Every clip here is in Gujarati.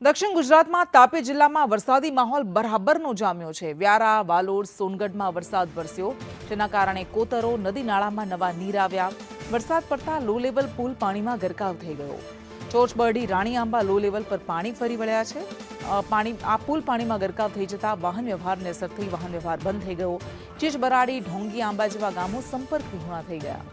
દક્ષિણ ગુજરાતમાં તાપી જિલ્લામાં વરસાદી માહોલ બરાબરનો જામ્યો છે। વ્યારા, વાલોડ, સોનગઢમાં વરસાદ વરસ્યો, જેના કારણે કોતરો, નદી નાળામાં નવા નીર આવ્યા। વરસાદ પડતા લો લેવલ પુલ પાણીમાં ગરકાવ થઈ ગયો। ચોચબરડી, રાણી આંબા લો લેવલ પર પાણી ફરી વળ્યા છે। પુલ પાણીમાં ગરકાવ થઈ જતા વાહન વ્યવહારને અસર થઈ વાહન વ્યવહાર બંધ થઈ ગયો। ચીચબરાડી, ઢોંગી, આંબા જેવા ગામો સંપર્ક વિહોણા થઈ ગયા।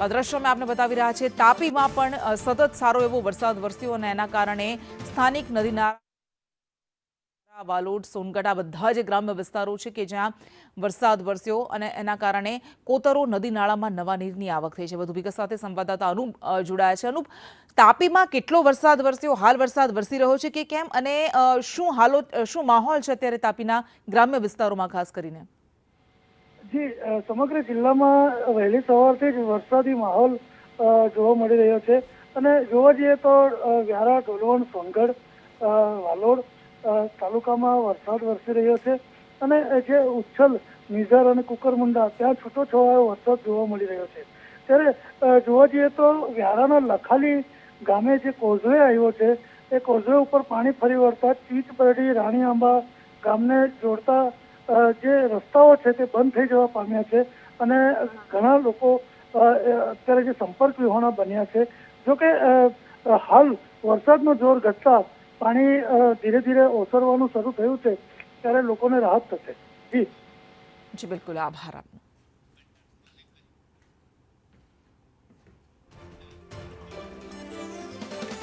આ દ્રશ્યો મેં આપને બતાવી રહ્યા છે। તાપીમાં પણ સતત સારો એવો વરસાદ વરસ્યો અને એના કારણે સ્થાનિક નદી નાળા, વાલોડ, સોનગઢ આ બધા જ ગ્રામ્ય વિસ્તારો છે કે જ્યાં વરસાદ વરસ્યો અને એના કારણે કોતરો, નદી નાળામાં નવા નીરની આવક થઈ છે। વધુ વિગત સાથે સંવાદદાતા અનુપ જોડાયા છે। અનુપ, તાપીમાં કેટલો વરસાદ વરસ્યો, હાલ વરસાદ વરસી રહ્યો છે કે કેમ, અને શું માહોલ છે અત્યારે તાપીના ગ્રામ્ય વિસ્તારોમાં ખાસ કરીને? જી, સમગ્ર જિલ્લામાં વહેલી સવારથી જ વરસાદી માહોલ જોવા મળી રહ્યો છે અને જોવા જઈએ તો વ્યારા, ઢોલવણ, સોનગઢ, વાલોડ તાલુકામાં વરસાદ વરસી રહ્યો છે અને જે ઉચ્છલ, નિઝર અને કુકરમુંડા ત્યાં છૂટો છવાયો વરસાદ જોવા મળી રહ્યો છે। ત્યારે જોવા જઈએ તો વ્યારાના લખાલી ગામે જે કોઝવે આવ્યો છે એ કોઝવે ઉપર પાણી ફરી વળતા ચીચબરડી, રાણી આંબા ગામને જોડતા જે રસ્તાઓ છે તે બંધ થઈ જવા પામ્યા છે અને ઘણા લોકો અત્યારે જે સંપર્ક વિહોણા બન્યા છે। જોકે હાલ વરસાદનો જોર ઘટતા પાણી ધીરે ધીરે ઓસરવાનું શરૂ થયું છે, ત્યારે લોકોને રાહત થશે। જી જી, બિલકુલ, આભાર આપનો।